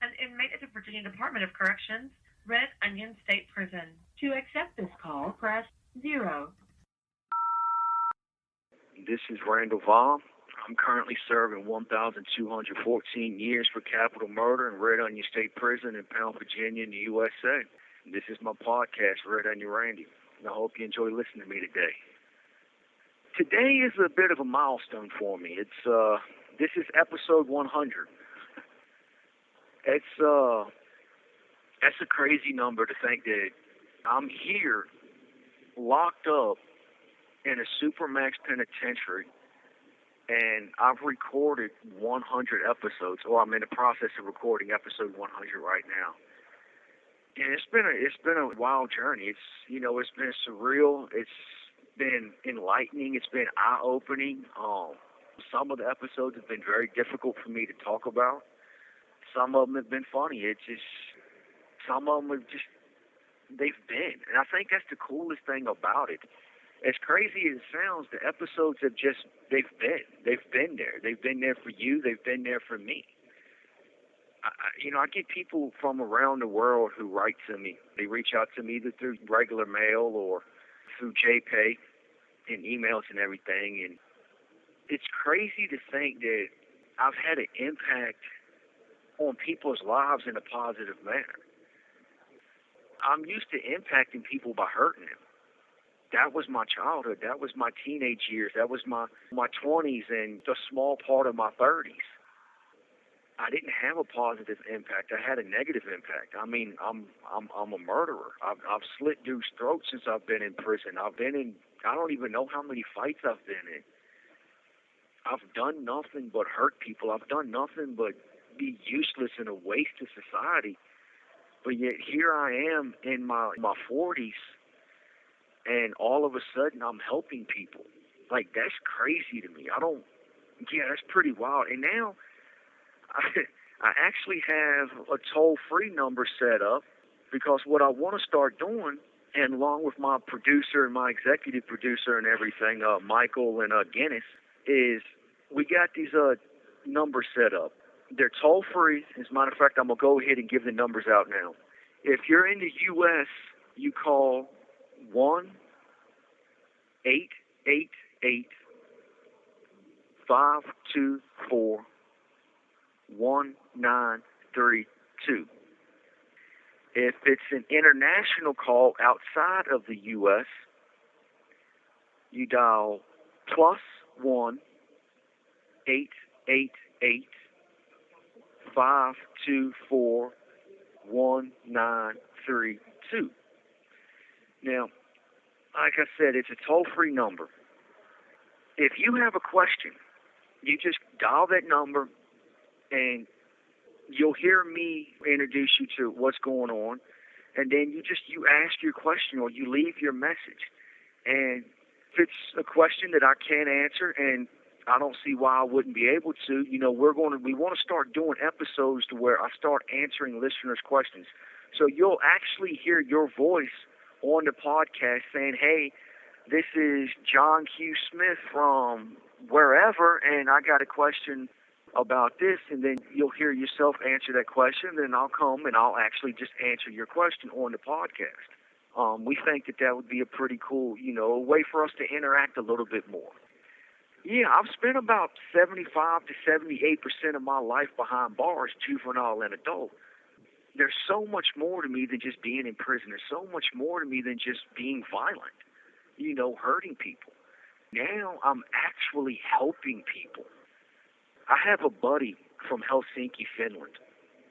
An inmate at the Virginia Department of Corrections, Red Onion State Prison. To accept this call, press 0. This is Randall Via. I'm currently serving 1,214 years for capital murder in Red Onion State Prison in Pound, Virginia, in the USA. This is my podcast, Red Onion Randy, and I hope you enjoy listening to me today. Today is a bit of a milestone for me. This is episode 100. That's a crazy number to think that I'm here, locked up in a supermax penitentiary, and I've recorded 100 episodes, or I'm in the process of recording episode 100 right now. And it's been a wild journey. It's been surreal. It's been enlightening. It's been eye-opening. Some of the episodes have been very difficult for me to talk about. Some of them have been funny. Some of them have they've been. And I think that's the coolest thing about it. As crazy as it sounds, the episodes have they've been. They've been there. They've been there for you. They've been there for me. I get people from around the world who write to me. They reach out to me either through regular mail or through JPay and emails and everything. And it's crazy to think that I've had an impact on people's lives in a positive manner. I'm used to impacting people by hurting them. That was my childhood. That was my teenage years. That was my 20s and a small part of my 30s. I didn't have a positive impact. I had a negative impact. I mean, I'm a murderer. I've slit dudes' throats since I've been in prison. I don't even know how many fights I've been in. I've done nothing but hurt people. I've done nothing but be useless and a waste to society. But yet here I am in my 40s, and all of a sudden I'm helping people. Like, that's crazy to me. That's pretty wild. And now I actually have a toll-free number set up, because what I want to start doing, and along with my producer and my executive producer and everything, Michael and Guinness, is we got these numbers set up. They're toll-free. As a matter of fact, I'm going to go ahead and give the numbers out now. If you're in the U.S., you call 1-888-524-1932. If it's an international call outside of the U.S., you dial +1-888-524-1932. Now, like I said, it's a toll-free number. If you have a question, you just dial that number, and you'll hear me introduce you to what's going on, and then you ask your question or you leave your message. And if it's a question that I can't answer, and I don't see why I wouldn't be able to, we want to start doing episodes to where I start answering listeners' questions. So you'll actually hear your voice on the podcast saying, hey, this is John Q. Smith from wherever, and I got a question about this, and then you'll hear yourself answer that question, then I'll come and I'll actually just answer your question on the podcast. We think that would be a pretty cool, a way for us to interact a little bit more. Yeah, I've spent about 75 to 78% of my life behind bars, juvenile and adult. There's so much more to me than just being in prison. There's so much more to me than just being violent, hurting people. Now I'm actually helping people. I have a buddy from Helsinki, Finland.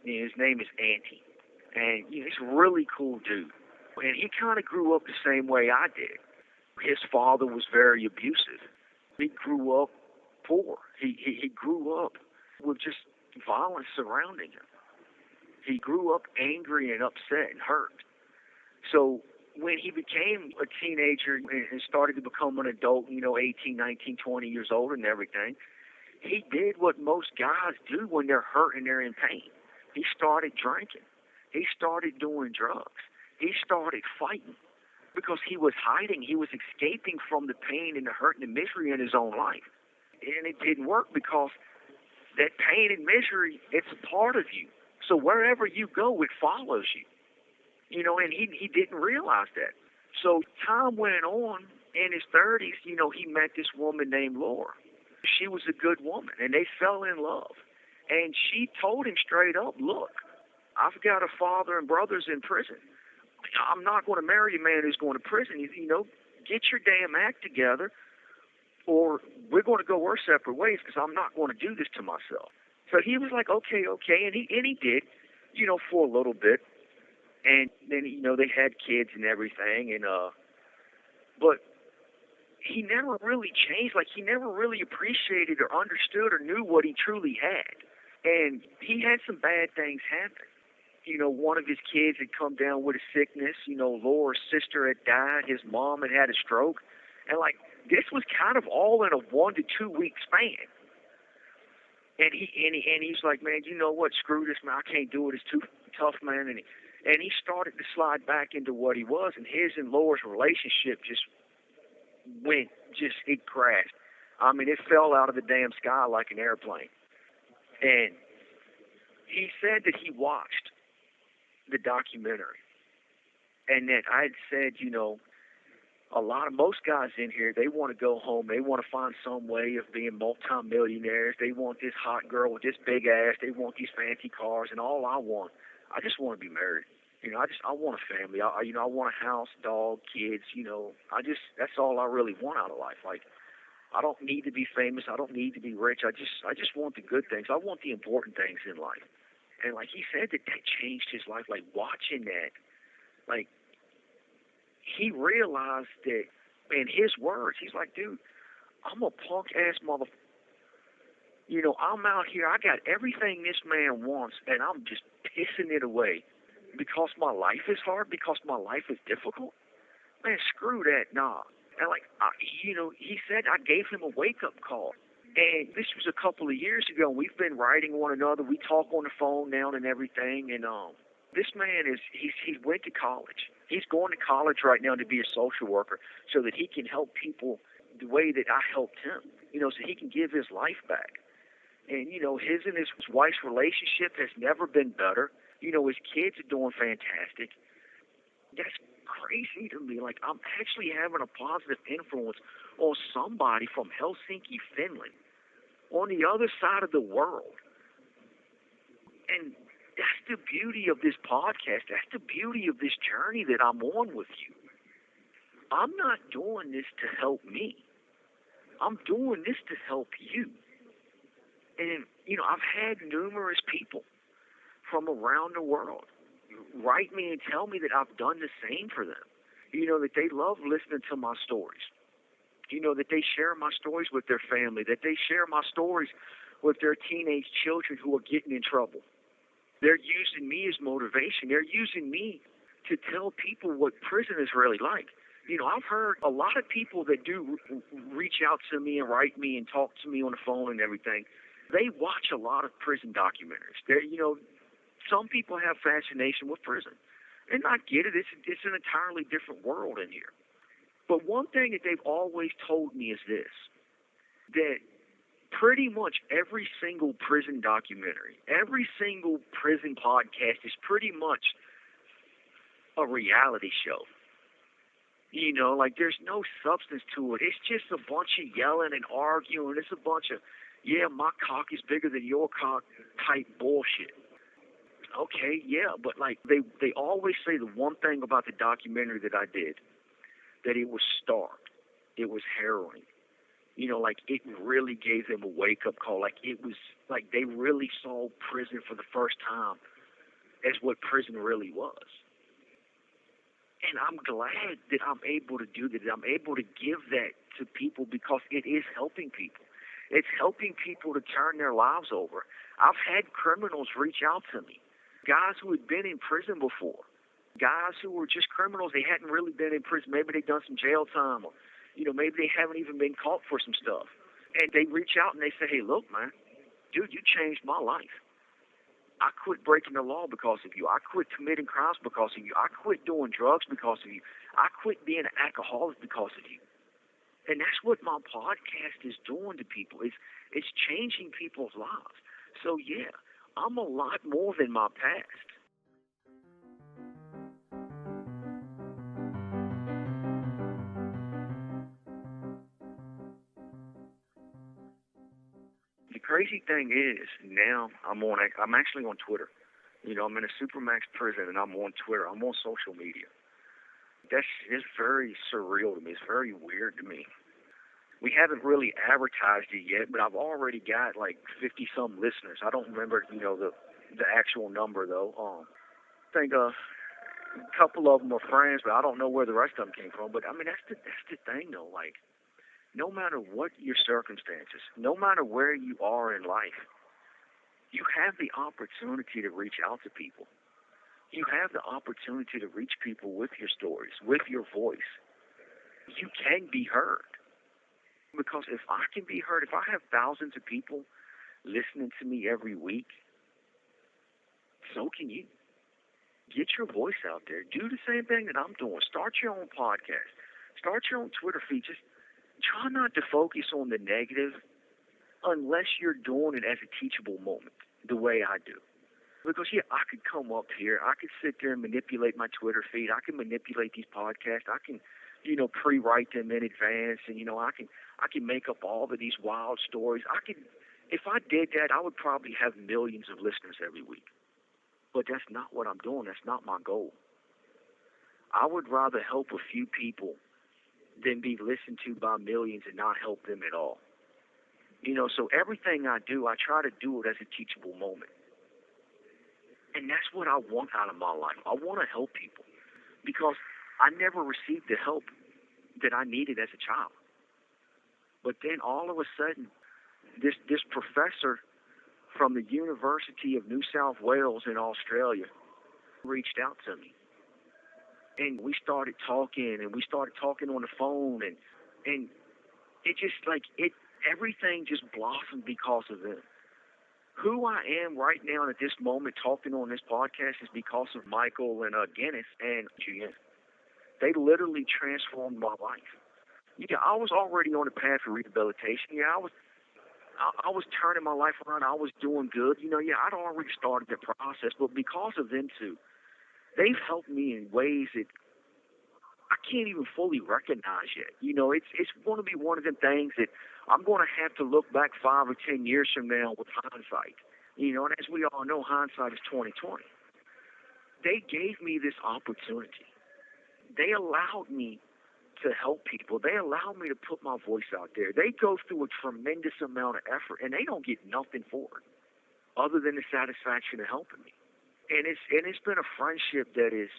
His name is Antti. And he's a really cool dude. And he kind of grew up the same way I did. His father was very abusive. He grew up poor. He grew up with just violence surrounding him. He grew up angry and upset and hurt. So when he became a teenager and started to become an adult, 18, 19, 20 years old and everything, he did what most guys do when they're hurt and they're in pain. He started drinking. He started doing drugs. He started fighting because he was hiding. He was escaping from the pain and the hurt and the misery in his own life. And it didn't work because that pain and misery, it's a part of you. So wherever you go, it follows you. You know, and he didn't realize that. So time went on. In his 30s, you know, he met this woman named Laura. She was a good woman, and they fell in love. And she told him straight up, look, I've got a father and brothers in prison. I'm not going to marry a man who's going to prison. You know, get your damn act together, or we're going to go our separate ways, because I'm not going to do this to myself. So he was like, okay, and he did, you know, for a little bit. And then, you know, they had kids and everything, and but he never really changed. Like, he never really appreciated or understood or knew what he truly had. And he had some bad things happen. You know, one of his kids had come down with a sickness. You know, Laura's sister had died. His mom had a stroke. And, like, this was kind of all in a 1 to 2 week span. And he's like, man, you know what? Screw this, man. I can't do it. It's too tough, man. And he started to slide back into what he was. And his and Laura's relationship it crashed. I mean, it fell out of the damn sky like an airplane. And he said that he watched the documentary, and that I had said, you know, most guys in here, they want to go home. They want to find some way of being multimillionaires. They want this hot girl with this big ass. They want these fancy cars, and all I just want to be married. You know, I want a family. I want a house, dog, kids. You know, that's all I really want out of life. Like, I don't need to be famous. I don't need to be rich. I just want the good things. I want the important things in life. And like he said, that changed his life. Like, watching that, like, he realized that, in his words, he's like, dude, I'm a punk ass motherfucker. You know, I'm out here. I got everything this man wants, and I'm just pissing it away because my life is hard, because my life is difficult. Man, screw that, nah. And like, you know, he said I gave him a wake-up call. And this was a couple of years ago, and we've been writing one another. We talk on the phone now and everything. And this man he went to college. He's going to college right now to be a social worker so that he can help people the way that I helped him, you know, so he can give his life back. And, you know, his and his wife's relationship has never been better. You know, his kids are doing fantastic. That's crazy to me. Like, I'm actually having a positive influence on somebody from Helsinki, Finland, on the other side of the world. And that's the beauty of this podcast. That's the beauty of this journey that I'm on with you. I'm not doing this to help me. I'm doing this to help you. And, you know, I've had numerous people from around the world write me and tell me that I've done the same for them. You know, that they love listening to my stories. You know, that they share my stories with their family, that they share my stories with their teenage children who are getting in trouble. They're using me as motivation. They're using me to tell people what prison is really like. You know, I've heard a lot of people that do reach out to me and write me and talk to me on the phone and everything. They watch a lot of prison documentaries. You know, some people have fascination with prison. And I get it. It's an entirely different world in here. But one thing that they've always told me is this, that pretty much every single prison documentary, every single prison podcast is pretty much a reality show. You know, like, there's no substance to it. It's just a bunch of yelling and arguing. It's a bunch of, yeah, my cock is bigger than your cock type bullshit. Okay, yeah, but like they always say the one thing about the documentary that I did, that it was stark. It was harrowing. You know, like, it really gave them a wake-up call. Like, it was like they really saw prison for the first time as what prison really was. And I'm glad that I'm able to do that. I'm able to give that to people because it is helping people. It's helping people to turn their lives over. I've had criminals reach out to me, guys who had been in prison before, guys who were just criminals. They hadn't really been in prison. Maybe they'd done some jail time, or, you know, maybe they haven't even been caught for some stuff. And they reach out and they say, hey, look, man, dude, you changed my life. I quit breaking the law because of you. I quit committing crimes because of you. I quit doing drugs because of you. I quit being an alcoholic because of you. And that's what my podcast is doing to people. It's changing people's lives. So, yeah, I'm a lot more than my past. The crazy thing is, now I'm actually on Twitter. I'm in a Supermax prison and I'm on Twitter. I'm on social media. It's very surreal to me. It's very weird to me. We haven't really advertised it yet, but I've already got like 50-some listeners. I don't remember, the actual number though. I think a couple of them are friends, but I don't know where the rest of them came from. But I mean, that's the thing though. Like, no matter what your circumstances, no matter where you are in life, you have the opportunity to reach out to people. You have the opportunity to reach people with your stories, with your voice. You can be heard. Because if I can be heard, if I have thousands of people listening to me every week, so can you. Get your voice out there. Do the same thing that I'm doing. Start your own podcast. Start your own Twitter feed. Just try not to focus on the negative unless you're doing it as a teachable moment, the way I do. Because, I could come up here. I could sit there and manipulate my Twitter feed. I can manipulate these podcasts. I can, pre-write them in advance. And, I can make up all of these wild stories. If I did that, I would probably have millions of listeners every week. But that's not what I'm doing. That's not my goal. I would rather help a few people than be listened to by millions and not help them at all. So everything I do, I try to do it as a teachable moment. And that's what I want out of my life. I want to help people because I never received the help that I needed as a child. But then all of a sudden, this professor from the University of New South Wales in Australia reached out to me. And we started talking, and we started talking on the phone, and it just everything just blossomed because of him. Who I am right now at this moment talking on this podcast is because of Michael and Guinness and Jooyeon. They literally transformed my life. I was already on the path for rehabilitation. I was turning my life around. I was doing good. I'd already started the process, but because of them two, they've helped me in ways that I can't even fully recognize yet. It's going to be one of them things that I'm going to have to look back 5 or 10 years from now with hindsight. And as we all know, hindsight is 20/20. They gave me this opportunity. They allowed me to help people. They allow me to put my voice out there. They go through a tremendous amount of effort, and they don't get nothing for it other than the satisfaction of helping me. And it's been a friendship that is,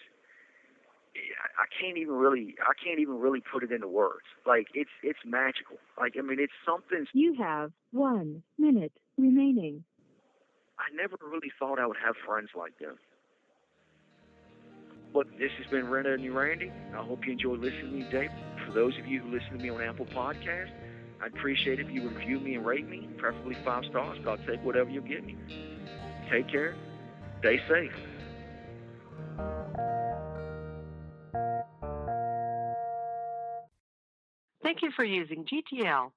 I can't even really put it into words. Like, it's magical. It's something. You have 1 minute remaining. I never really thought I would have friends like them. But this has been Rena and Randy. I hope you enjoyed listening to me today. For those of you who listen to me on Apple Podcasts, I'd appreciate it if you would review me and rate me, preferably 5 stars, but I'll take whatever you give me. Take care. Stay safe. Thank you for using GTL.